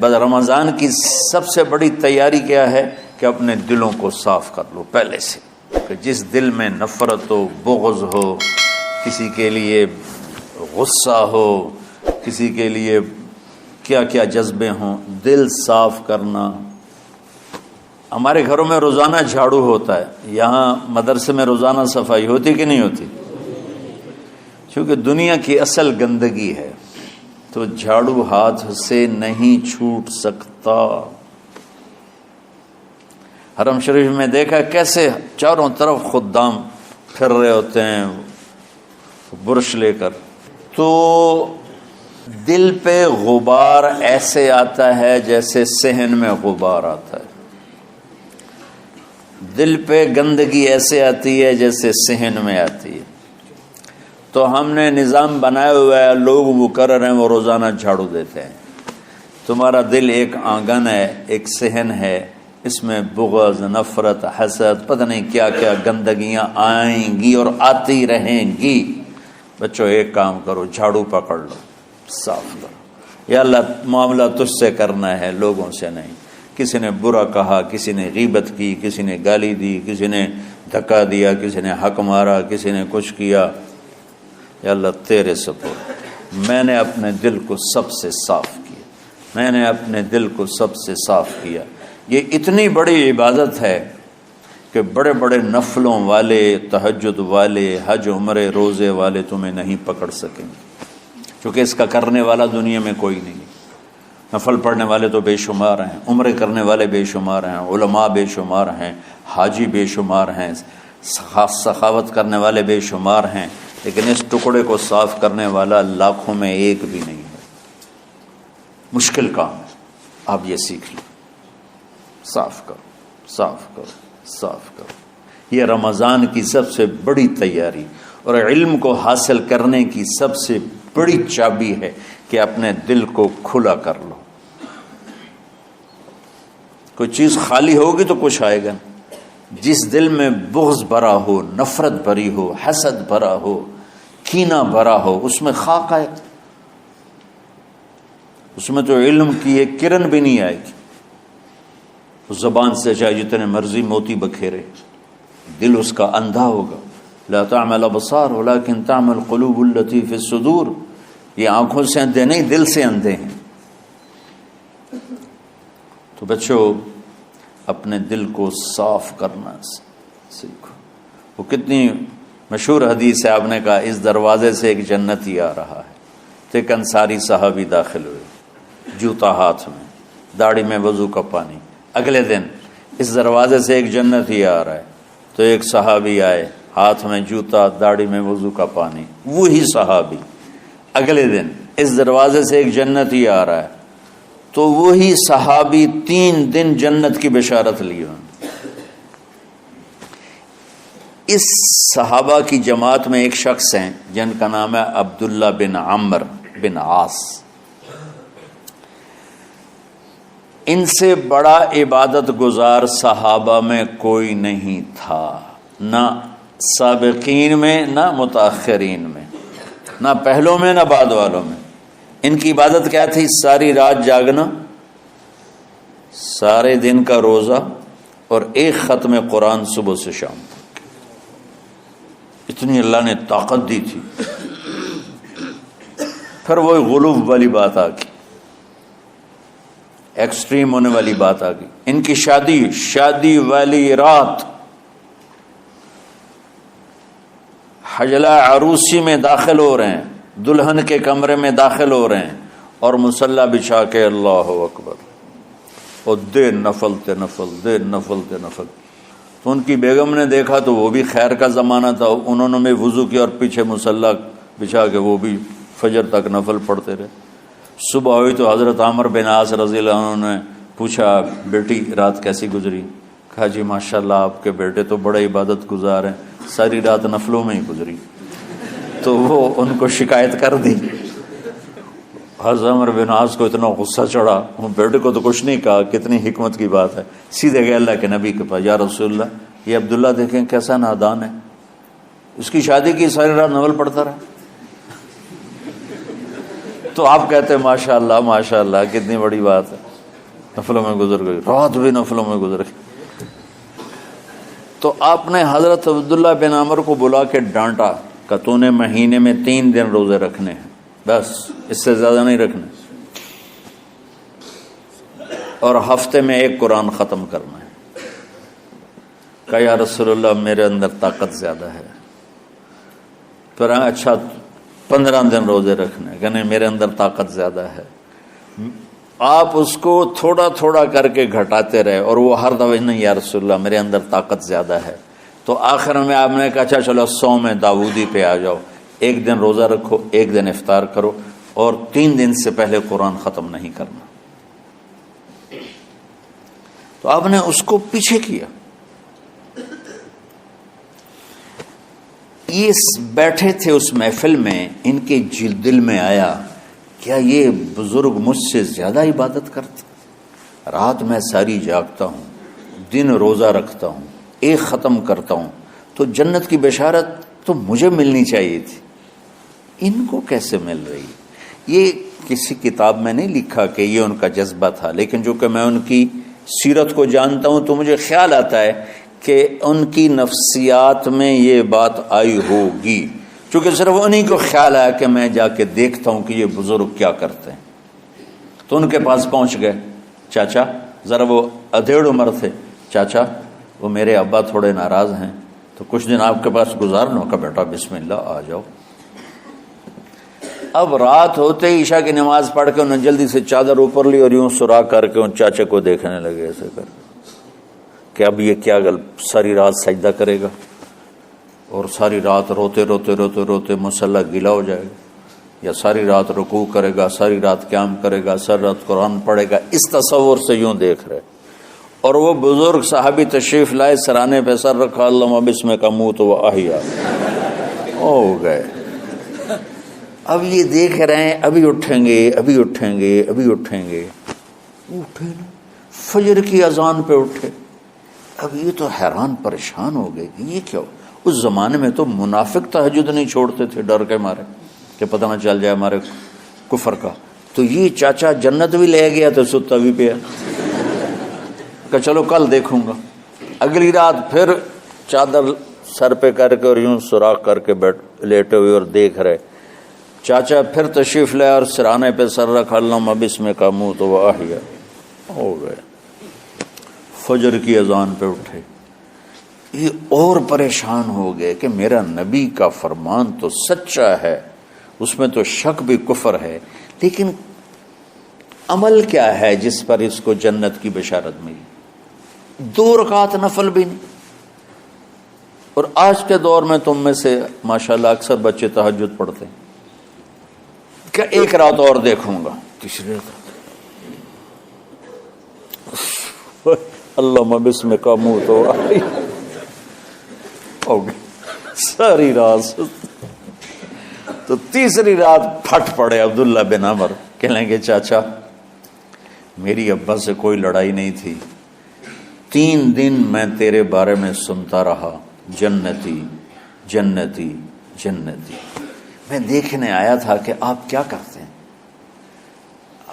بس رمضان کی سب سے بڑی تیاری کیا ہے کہ اپنے دلوں کو صاف کر لو پہلے سے، کہ جس دل میں نفرت ہو، بغض ہو، کسی کے لیے غصہ ہو، کسی کے لیے کیا کیا جذبے ہوں، دل صاف کرنا۔ ہمارے گھروں میں روزانہ جھاڑو ہوتا ہے، یہاں مدرسے میں روزانہ صفائی ہوتی کہ نہیں ہوتی؟ کیونکہ دنیا کی اصل گندگی ہے تو جھاڑو ہاتھ سے نہیں چھوٹ سکتا۔ حرم شریف میں دیکھا کیسے چاروں طرف خدام پھر رہے ہوتے ہیں برش لے کر، تو دل پہ غبار ایسے آتا ہے جیسے صحن میں غبار آتا ہے، دل پہ گندگی ایسے آتی ہے جیسے صحن میں آتی ہے۔ تو ہم نے نظام بنایا ہوا ہے، لوگ وہ کر رہے ہیں، وہ روزانہ جھاڑو دیتے ہیں۔ تمہارا دل ایک آنگن ہے، ایک صحن ہے، اس میں بغض، نفرت، حسد، پتہ نہیں کیا کیا گندگیاں آئیں گی اور آتی رہیں گی۔ بچوں ایک کام کرو، جھاڑو پکڑ لو، صاف کرو۔ یا اللہ معاملہ تجھ سے کرنا ہے، لوگوں سے نہیں۔ کسی نے برا کہا، کسی نے غیبت کی، کسی نے گالی دی، کسی نے دھکا دیا، کسی نے حق مارا، کسی نے کچھ کیا، یا اللہ تیرے سپرد میں نے اپنے دل کو سب سے صاف کیا، میں نے اپنے دل کو سب سے صاف کیا۔ یہ اتنی بڑی عبادت ہے کہ بڑے بڑے نفلوں والے، تہجد والے، حج عمرے روزے والے تمہیں نہیں پکڑ سکیں گے، کیونکہ اس کا کرنے والا دنیا میں کوئی نہیں۔ نفل پڑھنے والے تو بے شمار ہیں، عمرے کرنے والے بے شمار ہیں، علماء بے شمار ہیں، حاجی بے شمار ہیں، سخاوت کرنے والے بے شمار ہیں، لیکن اس ٹکڑے کو صاف کرنے والا لاکھوں میں ایک بھی نہیں ہے۔ مشکل کام ہے، آپ یہ سیکھ لیں، صاف کرو، صاف کرو، صاف کرو۔ یہ رمضان کی سب سے بڑی تیاری اور علم کو حاصل کرنے کی سب سے بڑی چابی ہے کہ اپنے دل کو کھلا کر لو۔ کوئی چیز خالی ہوگی تو کچھ آئے گا۔ جس دل میں بغض بھرا ہو، نفرت بھری ہو، حسد بھرا ہو، کینہ بھرا ہو، اس میں خاک آئے، اس میں تو علم کی ایک کرن بھی نہیں آئے گی۔ اس زبان سے چاہے جتنے مرضی موتی بکھیرے، دل اس کا اندھا ہوگا۔ لا تعمى الابصار ولكن تعمى القلوب التي في الصدور۔ یہ آنکھوں سے اندھے نہیں، دل سے اندھے ہیں۔ تو بچوں اپنے دل کو صاف کرنا سیکھو۔ وہ کتنی مشہور حدیث ہے، آپ نے کہا اس دروازے سے ایک جنتی آ رہا ہے، تو ایک انصاری صحابی داخل ہوئے، جوتا ہاتھ میں، داڑھی میں وضو کا پانی۔ اگلے دن اس دروازے سے ایک جنتی آ رہا ہے، تو ایک صحابی آئے، ہاتھ میں جوتا، داڑھی میں وضو کا پانی، وہی صحابی۔ اگلے دن اس دروازے سے ایک جنتی آ رہا ہے، تو وہی صحابی 3 دن جنت کی بشارت لی۔ اس صحابہ کی جماعت میں ایک شخص ہیں جن کا نام ہے عبداللہ بن عمرو بن عاص۔ ان سے بڑا عبادت گزار صحابہ میں کوئی نہیں تھا، نہ سابقین میں، نہ متاخرین میں، نہ پہلوں میں، نہ بعد والوں میں۔ ان کی عبادت کیا تھی؟ ساری رات جاگنا، سارے دن کا روزہ، اور ایک ختم قرآن صبح سے شام تک۔ اتنی اللہ نے طاقت دی تھی۔ پھر وہی غلوب والی بات آ گئی، ایکسٹریم ہونے والی بات آ گئی۔ ان کی شادی والی رات حجلہ عروسی میں داخل ہو رہے ہیں، دلہن کے کمرے میں داخل ہو رہے ہیں، اور مصلی بچھا کے اللہ اکبر، اور دیر نفل تے نفل، دیر نفل تے نفل۔ تو ان کی بیگم نے دیکھا تو وہ بھی خیر کا زمانہ تھا، انہوں نے بھی وضو کیا اور پیچھے مصلی بچھا کے وہ بھی فجر تک نفل پڑھتے رہے۔ صبح ہوئی تو حضرت عمر بن عاص رضی اللہ عنہ نے پوچھا، بیٹی رات کیسی گزری؟ کہا جی ماشاءاللہ آپ کے بیٹے تو بڑے عبادت گزار ہیں، ساری رات نفلوں میں ہی گزری۔ تو وہ ان کو شکایت کر دی۔ حضرت عمر بن عاص کو اتنا غصہ چڑھا، وہ بیٹے کو تو کچھ نہیں کہا، کتنی حکمت کی بات ہے، سیدھے گئے اللہ کے نبی کے پاس، یا رسول اللہ یہ عبداللہ دیکھیں کیسا نادان ہے، اس کی شادی کی ساری رات نفل پڑھتا رہا۔ تو آپ کہتے ہیں ماشاءاللہ ماشاءاللہ کتنی بڑی بات ہے۔ نفلوں میں گزر گئی، رات بھی نفلوں میں گزر گئی۔ تو آپ نے حضرت عبداللہ بن عمر کو بلا کے ڈانٹا کہ تو نے مہینے میں 3 دن روزے رکھنے ہیں، بس اس سے زیادہ نہیں رکھنے، اور ہفتے میں 1 قرآن ختم کرنا ہے۔ کہا یا رسول اللہ میرے اندر طاقت زیادہ ہے۔ پھر اچھا 15 دن روزے رکھنے، کہ نہیں میرے اندر طاقت زیادہ ہے۔ آپ اس کو تھوڑا تھوڑا کر کے گھٹاتے رہے، اور وہ ہر دفعہ نہیں یا رسول اللہ میرے اندر طاقت زیادہ ہے۔ تو آخر میں آپ نے کہا اچھا چلو 100 داؤدی پہ آ جاؤ، 1 دن روزہ رکھو، 1 دن افطار کرو، اور 3 دن سے پہلے قرآن ختم نہیں کرنا۔ تو آپ نے اس کو پیچھے کیا۔ یہ بیٹھے تھے اس محفل میں، ان کے دل میں آیا کیا یہ بزرگ مجھ سے زیادہ عبادت کرتا؟ رات میں ساری جاگتا ہوں، دن روزہ رکھتا ہوں، 1 ختم کرتا ہوں، تو جنت کی بشارت تو مجھے ملنی چاہیے تھی، ان کو کیسے مل رہی؟ یہ کسی کتاب میں نہیں لکھا کہ یہ ان کا جذبہ تھا، لیکن جو کہ میں ان کی سیرت کو جانتا ہوں تو مجھے خیال آتا ہے کہ ان کی نفسیات میں یہ بات آئی ہوگی، چونکہ صرف انہیں کو خیال آیا کہ میں جا کے دیکھتا ہوں کہ یہ بزرگ کیا کرتے ہیں۔ تو ان کے پاس پہنچ گئے، چاچا ذرا، وہ ادھیڑ عمر تھے، چاچا وہ میرے ابا تھوڑے ناراض ہیں، تو کچھ دن آپ کے پاس گزارنا کا، بیٹا بسم اللہ آ جاؤ۔ اب رات ہوتے ہی عشاء کی نماز پڑھ کے انہوں نے جلدی سے چادر اوپر لی اور یوں سراغ کر کے ان چاچے کو دیکھنے لگے ایسے کر کہ اب یہ کیا ساری رات سجدہ کرے گا، اور ساری رات روتے روتے روتے روتے مصلی گیلا ہو جائے گا، یا ساری رات رکوع کرے گا، ساری رات قیام کرے گا، ساری رات قرآن پڑھے گا، اس تصور سے یوں دیکھ رہے۔ اور وہ بزرگ صحابی تشریف لائے، سرانے پہ سر رکھا، اللہم بسمک اموت و احیا، ہو گئے۔ اب یہ دیکھ رہے ہیں ابھی اٹھیں گے، ابھی اٹھیں گے، ابھی اٹھیں گے، اٹھے نا، فجر کی اذان پہ اٹھے۔ اب یہ تو حیران پریشان ہو گئے کہ یہ کیا ہو؟ اس زمانے میں تو منافق تہجد نہیں چھوڑتے تھے ڈر کے مارے کہ پتہ نہ چل جائے ہمارے کفر کا۔ تو یہ چاچا جنت بھی لے گیا تو ستا بھی پیا کہ چلو کل دیکھوں گا۔ اگلی رات پھر چادر سر پہ کر کے اور یوں سوراخ کر کے لیٹے ہوئے اور دیکھ رہے۔ چاچا پھر تشریف لے اور سرانے پہ سر رکھا، اللہم بسمک اموت و احیا، ہو گئے۔ فجر کی اذان پہ اٹھے، یہ اور پریشان ہو گئے کہ میرا نبی کا فرمان تو سچا ہے، اس میں تو شک بھی کفر ہے، لیکن عمل کیا ہے جس پر اس کو جنت کی بشارت ملی؟ 2 رکعت نفل بھی نہیں۔ اور آج کے دور میں تم میں سے ماشاءاللہ اکثر بچے تہجد پڑھتے ہیں کہ 1 رات اور دیکھوں گا، تیسری رات اللہم بسمک اموت و احیا، ہو گئی ساری رات۔ تو تیسری رات پھٹ پڑے عبداللہ بن عمر، کہنے گے چاچا میری ابا سے کوئی لڑائی نہیں تھی، 3 دن میں تیرے بارے میں سنتا رہا، جنتی جنتی جنتی۔ میں دیکھنے آیا تھا کہ آپ کیا کرتے ہیں،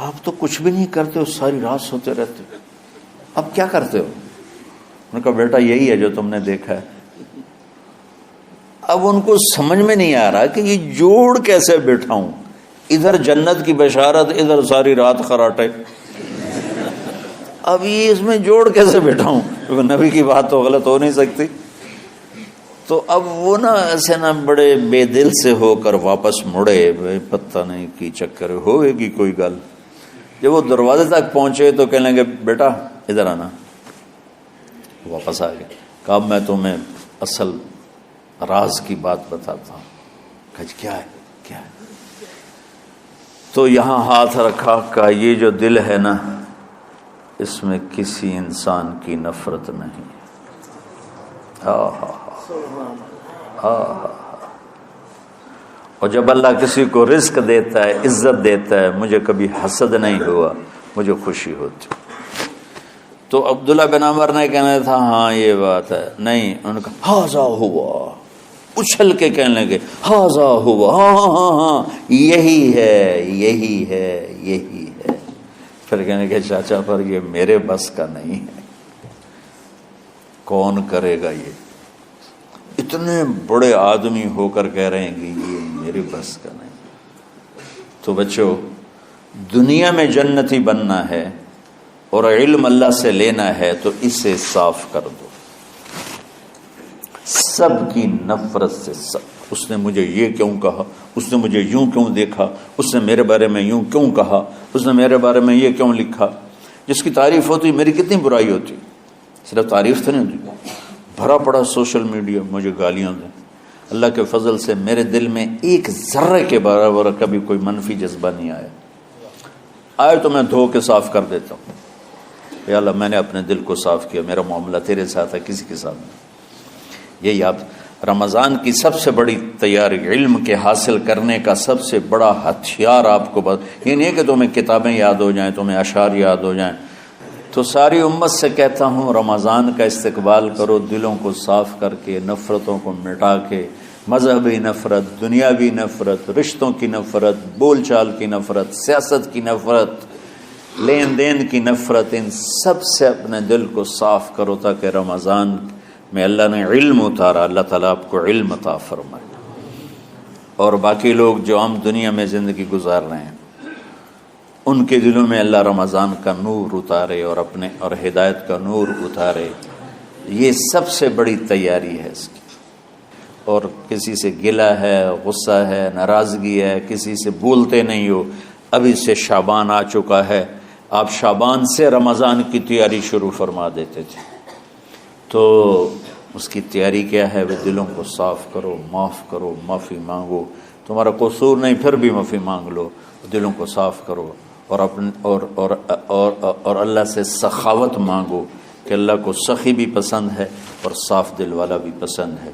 آپ تو کچھ بھی نہیں کرتے ہو، ساری رات سوتے رہتے ہو، اب کیا کرتے ہو؟ انہوں نے کہا بیٹا یہی ہے جو تم نے دیکھا ہے۔ اب ان کو سمجھ میں نہیں آ رہا کہ یہ جوڑ کیسے بٹھاؤں، ادھر جنت کی بشارت، ادھر ساری رات خراٹے، اب یہ اس میں جوڑ کیسے بٹھاؤں، کیونکہ نبی کی بات تو غلط ہو نہیں سکتی۔ تو اب وہ نا ایسے نا بڑے بے دل سے ہو کر واپس مڑے، پتہ نہیں کی چکر ہوئے گی کوئی گل۔ جب وہ دروازے تک پہنچے تو کہنے لگے بیٹا ادھر آنا، واپس آ گئے۔ کہا میں تمہیں اصل راز کی بات بتاتا ہوں۔ کہا کیا ہے کیا ہے؟ تو یہاں ہاتھ رکھا، کہا یہ جو دل ہے نا اس میں کسی انسان کی نفرت نہیں۔ اور جب اللہ کسی کو رزق دیتا ہے، عزت دیتا ہے، مجھے کبھی حسد نہیں ہوا، مجھے خوشی ہوتی۔ تو عبداللہ بن عمر نے کہنا تھا ہاں یہ بات ہے، نہیں، انہوں نے کہا ہاذا ہوا، اچھل کے کہنے لگے ہاذا ہوا، ہاں ہاں ہاں ہاں یہی ہے یہی ہے یہی ہے۔ پھر کہنے کہ چاچا پر یہ میرے بس کا نہیں ہے، کون کرے گا؟ یہ اتنے بڑے آدمی ہو کر کہہ رہے ہیں کہ یہ میرے بس کا نہیں۔ تو بچوں، دنیا میں جنتی بننا ہے اور علم اللہ سے لینا ہے تو اسے صاف کر دو، سب کی نفرت سے۔ سب، اس نے مجھے یہ کیوں کہا، اس نے مجھے یوں کیوں دیکھا، اس نے میرے بارے میں یوں کیوں کہا، اس نے میرے بارے میں یہ کیوں لکھا۔ جس کی تعریف ہوتی میری کتنی برائی ہوتی، صرف تعریف تو نہیں ہوتی، بھرا پڑا سوشل میڈیا مجھے گالیاں دیں۔ اللہ کے فضل سے میرے دل میں ایک ذرے کے برابر کبھی کوئی منفی جذبہ نہیں آیا، آئے تو میں دھو کے صاف کر دیتا ہوں، یا اللہ میں نے اپنے دل کو صاف کیا، میرا معاملہ تیرے ساتھ ہے، کسی کے ساتھ نہیں۔ یہی آپ رمضان کی سب سے بڑی تیاری، علم کے حاصل کرنے کا سب سے بڑا ہتھیار آپ کو یہ نہیں ہے کہ تمہیں کتابیں یاد ہو جائیں، تمہیں اشعار یاد ہو جائیں۔ تو ساری امت سے کہتا ہوں رمضان کا استقبال کرو دلوں کو صاف کر کے، نفرتوں کو مٹا کے، مذہبی نفرت، دنیاوی نفرت، رشتوں کی نفرت، بول چال کی نفرت، سیاست کی نفرت، لین دین کی نفرت، ان سب سے اپنے دل کو صاف کرو تاکہ رمضان میں اللہ نے علم اتارا، اللہ تعالیٰ آپ کو علم عطا فرمائے، اور باقی لوگ جو عام دنیا میں زندگی گزار رہے ہیں ان کے دلوں میں اللہ رمضان کا نور اتارے اور ہدایت کا نور اتارے۔ یہ سب سے بڑی تیاری ہے اس کی۔ اور کسی سے گلہ ہے، غصہ ہے، ناراضگی ہے، کسی سے بولتے نہیں ہو، ابھی سے شعبان آ چکا ہے، آپ شعبان سے رمضان کی تیاری شروع فرما دیتے تھے۔ تو اس کی تیاری کیا ہے؟ وہ دلوں کو صاف کرو، معاف کرو، معافی مانگو، تمہارا قصور نہیں پھر بھی معافی مانگ لو، دلوں کو صاف کرو، اور اللہ سے سخاوت مانگو کہ اللہ کو سخی بھی پسند ہے اور صاف دل والا بھی پسند ہے۔